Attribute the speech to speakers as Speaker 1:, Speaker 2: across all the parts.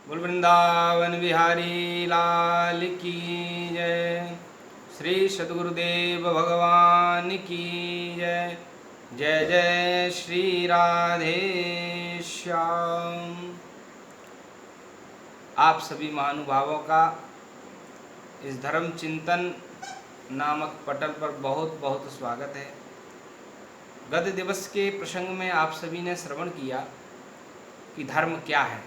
Speaker 1: बोल वृंदावन बिहारी लाल की जय। श्री सद्गुरुदेव भगवान की जय। जय जय श्री राधे श्याम। आप सभी महानुभावों का इस धर्म चिंतन नामक पटल पर बहुत बहुत स्वागत है। गत दिवस के प्रसंग में आप सभी ने श्रवण किया कि धर्म क्या है।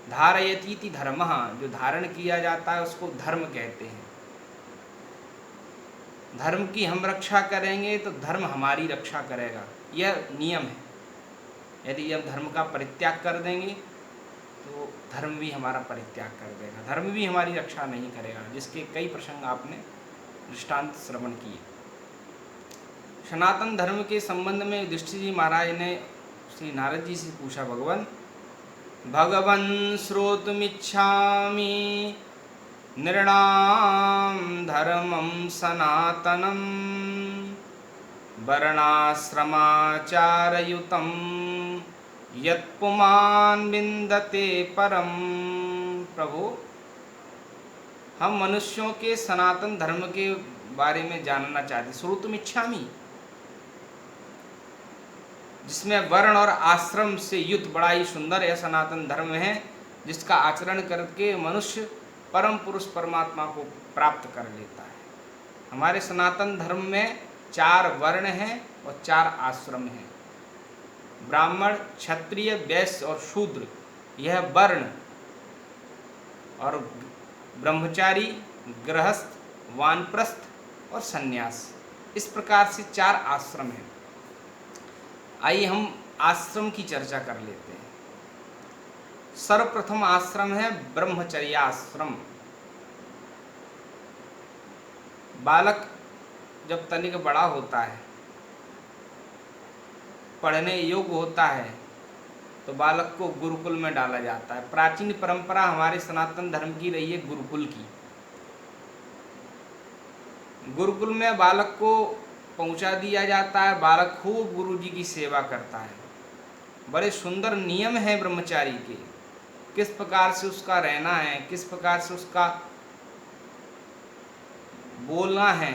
Speaker 1: धारयतीति धर्मः, जो धारण किया जाता है उसको धर्म कहते हैं। धर्म की हम रक्षा करेंगे तो धर्म हमारी रक्षा करेगा, यह नियम है। यदि हम धर्म का परित्याग कर देंगे तो धर्म भी हमारा परित्याग कर देगा, धर्म भी हमारी रक्षा नहीं करेगा, जिसके कई प्रसंग आपने दृष्टांत श्रवण किए। सनातन धर्म के संबंध में युधिष्ठिर जी महाराज ने श्री नारद जी से पूछा, भगवन् श्रोतुमिच्छामि नृणां धर्मं सनातनं वर्णाश्रमाचारयुतं यत्पुमान् विन्दते परम। प्रभु, हम मनुष्यों के सनातन धर्म के बारे में जानना चाहते। श्रोतुमिच्छामि, जिसमें वर्ण और आश्रम से युक्त बड़ा ही सुंदर यह सनातन धर्म है, जिसका आचरण करके मनुष्य परम पुरुष परमात्मा को प्राप्त कर लेता है। हमारे सनातन धर्म में 4 वर्ण हैं और 4 आश्रम हैं। ब्राह्मण, क्षत्रिय, वैश्य और शूद्र, यह वर्ण, और ब्रह्मचारी, गृहस्थ, वानप्रस्थ और सन्यास, इस प्रकार से 4 आश्रम हैं। आइए हम आश्रम की चर्चा कर लेते हैं। सर्वप्रथम आश्रम है ब्रह्मचर्याश्रम। बालक जब तनिक बड़ा होता है, पढ़ने योग्य होता है, तो बालक को गुरुकुल में डाला जाता है। प्राचीन परंपरा हमारे सनातन धर्म की रही है गुरुकुल की। गुरुकुल में बालक को पहुंचा दिया जाता है, बालक खूब गुरु जी की सेवा करता है। बड़े सुंदर नियम हैं ब्रह्मचारी के, किस प्रकार से उसका रहना है, किस प्रकार से उसका बोलना है,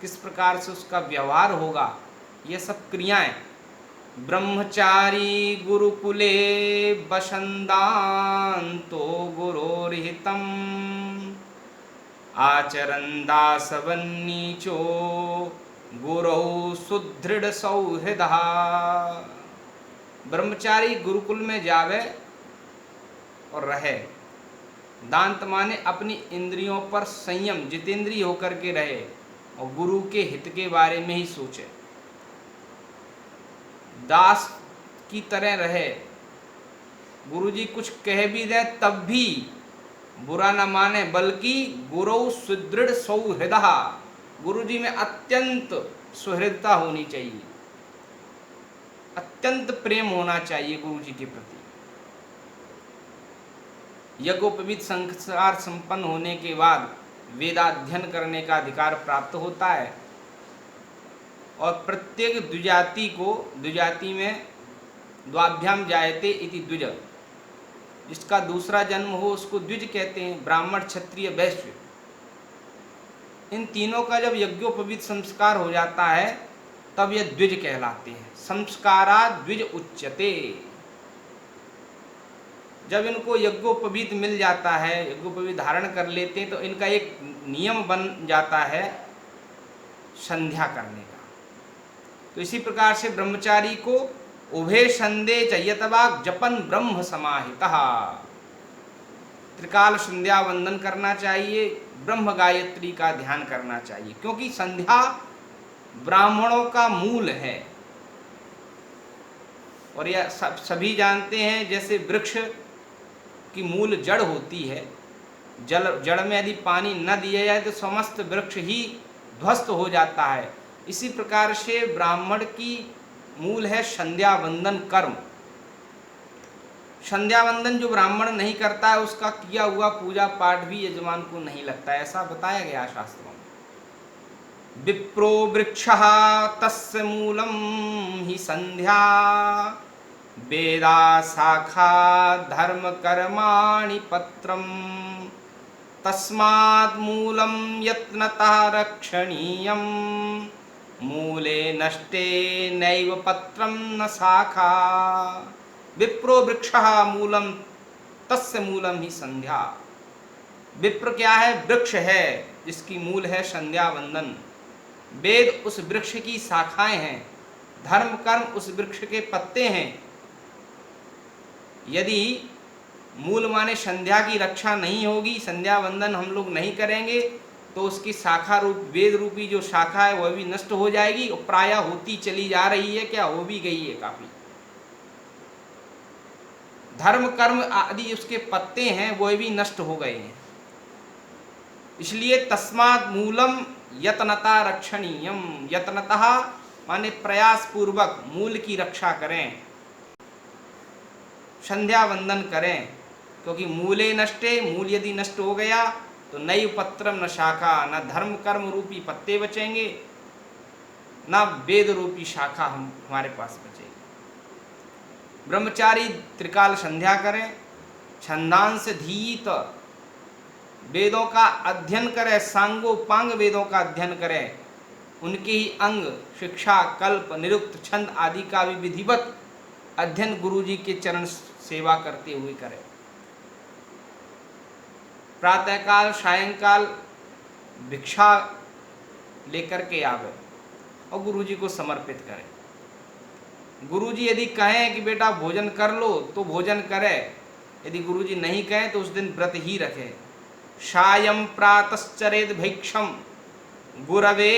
Speaker 1: किस प्रकार से उसका व्यवहार होगा, ये सब क्रियाएं। ब्रह्मचारी गुरुकुले वसन्दान्तो गुरोर्हितम् आचरन् दासवन्नीचो गुरौ सुदृढ़ सौहृदः। ब्रह्मचारी गुरुकुल में जावे और रहे। दांत माने अपनी इंद्रियों पर संयम, जितेंद्रिय होकर के रहे और गुरु के हित के बारे में ही सोचे। दास की तरह रहे, गुरु जी कुछ कह भी दे तब भी बुरा न माने, बल्कि गुरौ सुदृढ़ सौहृदः, गुरु जी में अत्यंत सुहृदता होनी चाहिए, अत्यंत प्रेम होना चाहिए गुरु जी के प्रति। यज्ञोपवीत संस्कार संपन्न होने के बाद वेदाध्ययन करने का अधिकार प्राप्त होता है, और प्रत्येक द्विजाति को, द्विजाति में द्वाभ्याम जायते इति द्विज, जिसका दूसरा जन्म हो उसको द्विज कहते हैं। ब्राह्मण, क्षत्रिय, वैश्य, इन तीनों का जब यज्ञोपवीत संस्कार हो जाता है तब ये द्विज कहलाते हैं। संस्कारा द्विज उच्यते। जब इनको यज्ञोपवीत मिल जाता है, यज्ञोपवीत धारण कर लेते हैं, तो इनका एक नियम बन जाता है संध्या करने का। तो इसी प्रकार से ब्रह्मचारी को उभे संदे चयतवाग जपन ब्रह्म समाहितः, त्रिकाल संध्या वंदन करना चाहिए, ब्रह्म गायत्री का ध्यान करना चाहिए, क्योंकि संध्या ब्राह्मणों का मूल है। और यह सभी जानते हैं, जैसे वृक्ष की मूल जड़ होती है, जड़ में यदि पानी न दिया जाए तो समस्त वृक्ष ही ध्वस्त हो जाता है। इसी प्रकार से ब्राह्मण की मूल है संध्या वंदन कर्म। संध्या वंदन जो ब्राह्मण नहीं करता है, उसका किया हुआ पूजा पाठ भी यजमान को नहीं लगता है, ऐसा बताया गया शास्त्रों में। विप्रो वृक्षः तस्य मूलम ही संध्या वेदा शाखा धर्म कर्माणि पत्रम तस्मात् मूलम यत्नतः रक्षणीयम मूले नष्टे नैव पत्रम न शाखा विप्रो वृक्षः मूलम तस्य मूलम ही संध्या। विप्र क्या है? वृक्ष है जिसकी मूल है संध्या वंदन। वेद उस वृक्ष की शाखाएं हैं, धर्म कर्म उस वृक्ष के पत्ते हैं। यदि मूल माने संध्या की रक्षा नहीं होगी, संध्या वंदन हम लोग नहीं करेंगे, तो उसकी शाखा रूप वेद रूपी जो शाखा है वह भी नष्ट हो जाएगी और प्रायः होती चली जा रही है, क्या हो भी गई है काफी। धर्म कर्म आदि उसके पत्ते हैं वह भी नष्ट हो गए हैं। इसलिए तस्मात् मूलम यत्नता रक्षणीयम। यत्नतः माने प्रयास पूर्वक मूल की रक्षा करें, संध्या वंदन करें, क्योंकि मूले नष्टे, मूल यदि नष्ट हो गया तो नई पत्रम न शाखा, न धर्म कर्म रूपी पत्ते बचेंगे, न वेद रूपी शाखा हमारे पास बचेगी। ब्रह्मचारी त्रिकाल संध्या करें, छंदांश धीत वेदों का अध्ययन करें, सांगोपांग वेदों का अध्ययन करें, उनके ही अंग शिक्षा कल्प निरुक्त छंद आदि का भी विधिवत अध्ययन गुरुजी के चरण सेवा करते हुए करें। प्रातःकाल सायंकाल भिक्षा लेकर के आवे और गुरुजी को समर्पित करें। गुरुजी यदि कहें कि बेटा भोजन कर लो तो भोजन करे, यदि गुरुजी नहीं कहें तो उस दिन व्रत ही रखे। सायं प्रातश्चरेद भिक्षम गुरवे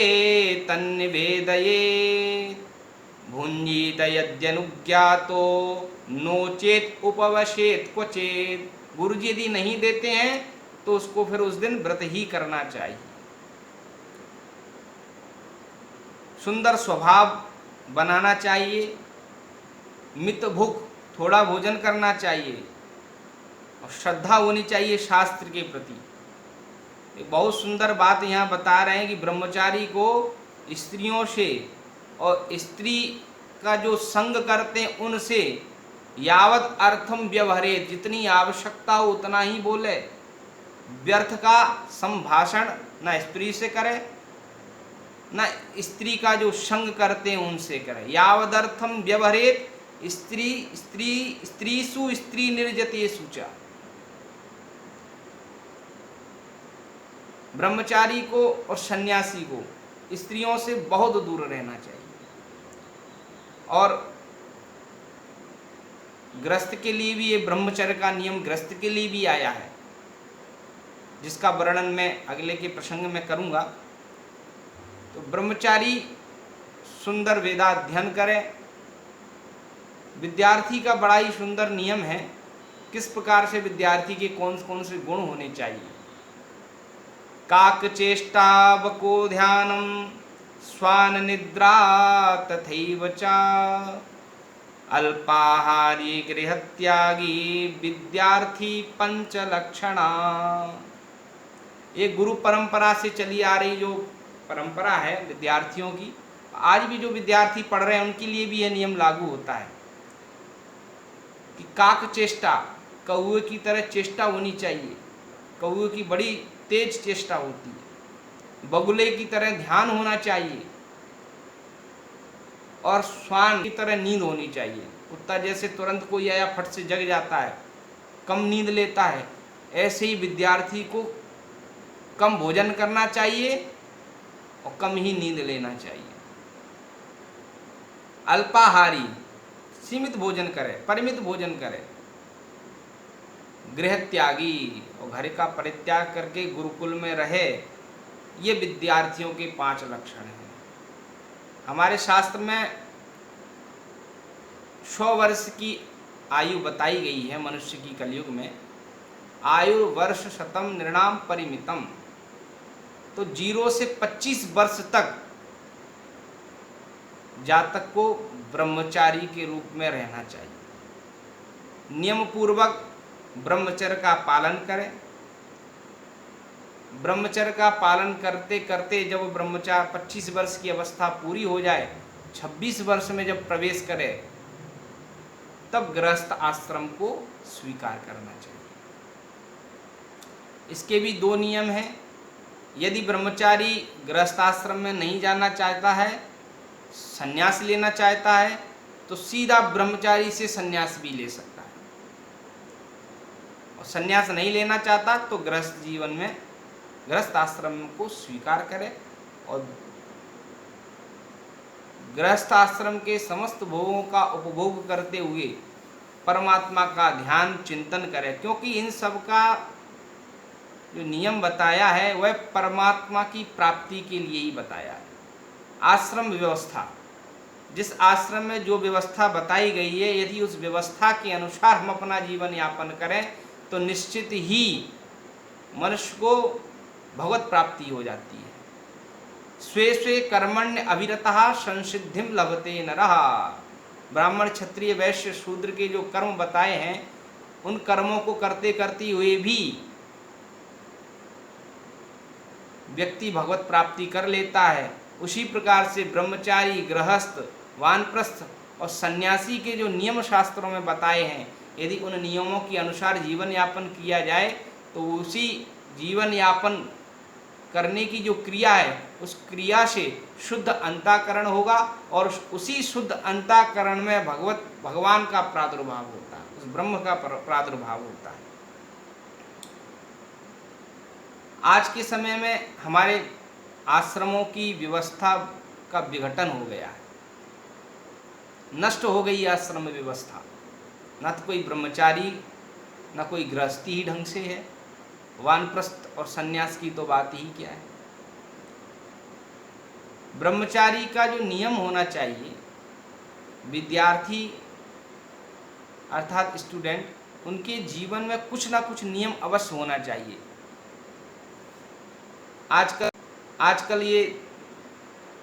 Speaker 1: तन्निवेदयेत् भुंजीत यद्यनुज्ञातो नोचेत उपवशेत क्वचेत। गुरुजी यदि नहीं देते हैं तो उसको फिर उस दिन व्रत ही करना चाहिए। सुंदर स्वभाव बनाना चाहिए, मित भूख थोड़ा भोजन करना चाहिए और श्रद्धा होनी चाहिए शास्त्र के प्रति। एक बहुत सुंदर बात यहाँ बता रहे हैं कि ब्रह्मचारी को स्त्रियों से और स्त्री का जो संग करते हैं उनसे यावत अर्थम व्यवहारे, जितनी आवश्यकता हो उतना ही बोले। व्यर्थ का संभाषण न स्त्री से करे न स्त्री का जो संग करते हैं उनसे करे। यावदर्थम व्यवहारेत स्त्रीसु स्त्री निर्जतेषु च। ब्रह्मचारी को और सन्यासी को स्त्रियों से बहुत दूर रहना चाहिए। और गृहस्थ के लिए भी ये ब्रह्मचर्य का नियम गृहस्थ के लिए भी आया है, जिसका वर्णन मैं अगले के प्रसंग में करूंगा। तो ब्रह्मचारी सुंदर वेदाध्ययन करे। विद्यार्थी का बड़ा ही सुंदर नियम है, किस प्रकार से विद्यार्थी के कौन कौन से गुण होने चाहिए। काक चेष्टा बको ध्यानम स्वान निद्रा तथैव च अल्पाहारी गृहत्यागी विद्यार्थी पंच लक्षणा। ये गुरु परंपरा से चली आ रही जो परंपरा है विद्यार्थियों की, आज भी जो विद्यार्थी पढ़ रहे हैं उनके लिए भी यह नियम लागू होता है कि काक चेष्टा, कौवे की तरह चेष्टा होनी चाहिए। कौवे की बड़ी तेज चेष्टा होती है। बगुले की तरह ध्यान होना चाहिए और श्वान की तरह नींद होनी चाहिए। कुत्ता जैसे तुरंत कोई आया फट से जग जाता है, कम नींद लेता है, ऐसे ही विद्यार्थी को कम भोजन करना चाहिए और कम ही नींद लेना चाहिए। अल्पाहारी, सीमित भोजन करे, परिमित भोजन करे। गृह त्यागी, और घर का परित्याग करके गुरुकुल में रहे। ये विद्यार्थियों के 5 लक्षण हैं। हमारे शास्त्र में 100 वर्ष की आयु बताई गई है मनुष्य की कलयुग में। आयु वर्ष शतम नृणाम परिमितम, तो 0 से 25 वर्ष तक जातक को ब्रह्मचारी के रूप में रहना चाहिए। नियम पूर्वक ब्रह्मचर्य का पालन करें। ब्रह्मचर्य का पालन करते करते जब ब्रह्मचार्य 25 वर्ष की अवस्था पूरी हो जाए, 26 वर्ष में जब प्रवेश करे, तब गृहस्थ आश्रम को स्वीकार करना चाहिए। इसके भी दो नियम हैं। यदि ब्रह्मचारी गृहस्थ आश्रम में नहीं जाना चाहता है, संन्यास लेना चाहता है, तो सीधा ब्रह्मचारी से संन्यास भी ले सकता है। और संन्यास नहीं लेना चाहता तो गृहस्थ जीवन में गृहस्थ आश्रम को स्वीकार करे और गृहस्थ आश्रम के समस्त भोगों का उपभोग करते हुए परमात्मा का ध्यान चिंतन करे, क्योंकि इन सब का जो नियम बताया है वह परमात्मा की प्राप्ति के लिए ही बताया है। आश्रम व्यवस्था, जिस आश्रम में जो व्यवस्था बताई गई है, यदि उस व्यवस्था के अनुसार हम अपना जीवन यापन करें तो निश्चित ही मनुष्य को भगवत प्राप्ति हो जाती है। स्वे स्वे कर्मण्य अभिरतः संसिद्धिम लभते नरः। ब्राह्मण क्षत्रिय वैश्य शूद्र के जो कर्म बताए हैं, उन कर्मों को करते करते हुए भी व्यक्ति भगवत प्राप्ति कर लेता है। उसी प्रकार से ब्रह्मचारी, गृहस्थ, वानप्रस्थ और सन्यासी के जो नियम शास्त्रों में बताए हैं, यदि उन नियमों के अनुसार जीवन यापन किया जाए तो उसी जीवन यापन करने की जो क्रिया है, उस क्रिया से शुद्ध अंतःकरण होगा और उसी शुद्ध अंतःकरण में भगवान का प्रादुर्भाव होता है, उस ब्रह्म का प्रादुर्भाव होता है। आज के समय में हमारे आश्रमों की व्यवस्था का विघटन हो गया है, नष्ट हो गई आश्रम व्यवस्था। न तो कोई ब्रह्मचारी, न कोई गृहस्थी ही ढंग से है, वानप्रस्थ और सन्यास की तो बात ही क्या है। ब्रह्मचारी का जो नियम होना चाहिए, विद्यार्थी अर्थात स्टूडेंट, उनके जीवन में कुछ ना कुछ नियम अवश्य होना चाहिए। आजकल ये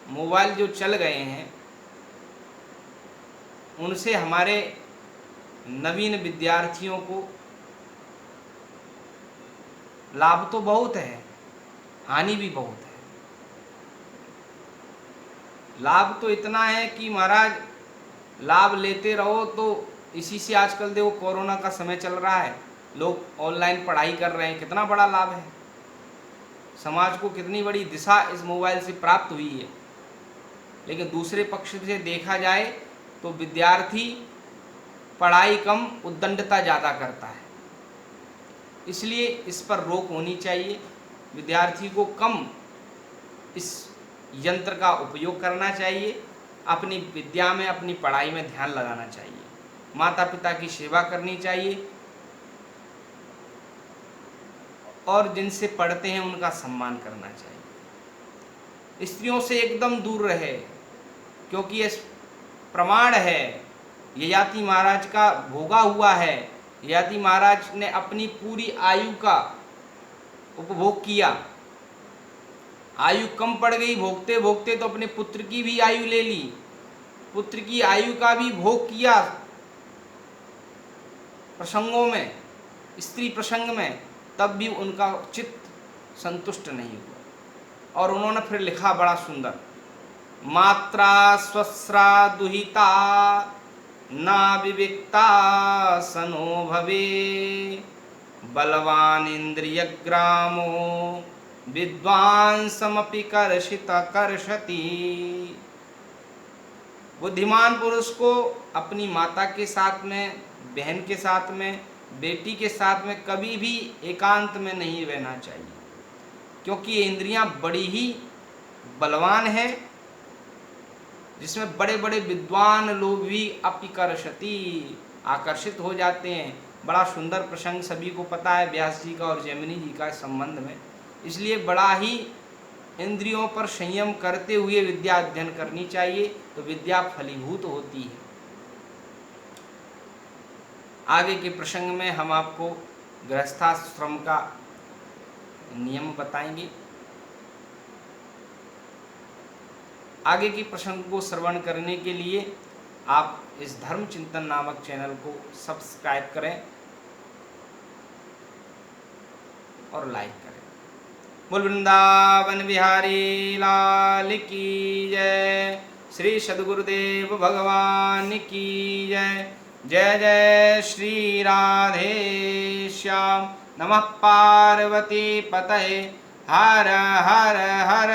Speaker 1: मोबाइल जो चल गए हैं, उनसे हमारे नवीन विद्यार्थियों को लाभ तो बहुत है, हानि भी बहुत है। लाभ तो इतना है कि महाराज लाभ लेते रहो तो इसी से आजकल देखो कोरोना का समय चल रहा है, लोग ऑनलाइन पढ़ाई कर रहे हैं, कितना बड़ा लाभ है। समाज को कितनी बड़ी दिशा इस मोबाइल से प्राप्त हुई है। लेकिन दूसरे पक्ष से देखा जाए तो विद्यार्थी पढ़ाई कम, उद्दंडता ज़्यादा करता है। इसलिए इस पर रोक होनी चाहिए। विद्यार्थी को कम इस यंत्र का उपयोग करना चाहिए, अपनी विद्या में, अपनी पढ़ाई में ध्यान लगाना चाहिए, माता पिता की सेवा करनी चाहिए और जिनसे पढ़ते हैं उनका सम्मान करना चाहिए। स्त्रियों से एकदम दूर रहे, क्योंकि ये प्रमाण है, ययाति महाराज का भोगा हुआ है। ययाति महाराज ने अपनी पूरी आयु का उपभोग किया, आयु कम पड़ गई, भोगते भोगते तो अपने पुत्र की भी आयु ले ली, पुत्र की आयु का भी भोग किया प्रसंगों में, स्त्री प्रसंग में, तब भी उनका चित्त संतुष्ट नहीं हुआ। और उन्होंने फिर लिखा बड़ा सुंदर, मात्रा स्वस्रा दुहिता ना विविक्ता सनो भवे, बलवान इंद्रिय ग्रामो विद्वांसमपि कर्षित कर्षति। बुद्धिमान पुरुष को अपनी माता के साथ में, बहन के साथ में, बेटी के साथ में कभी भी एकांत में नहीं रहना चाहिए, क्योंकि ये इंद्रियां बड़ी ही बलवान है, जिसमें बड़े बड़े विद्वान लोग भी अपिकर्षति, आकर्षित हो जाते हैं। बड़ा सुंदर प्रसंग सभी को पता है व्यास जी का और जैमिनी जी का संबंध में। इसलिए बड़ा ही इंद्रियों पर संयम करते हुए विद्या अध्ययन करनी चाहिए, तो विद्या फलीभूत होती है। आगे के प्रसंग में हम आपको गृहस्थाश्रम का नियम बताएंगे। आगे के प्रसंग को श्रवण करने के लिए आप इस धर्म चिंतन नामक चैनल को सब्सक्राइब करें और लाइक करें। बोल वृंदावन बिहारी लाल की जय, श्री सद्गुरुदेव भगवान की जय, जय जय श्री राधे श्याम। नमः पार्वती पतये। हर हर हर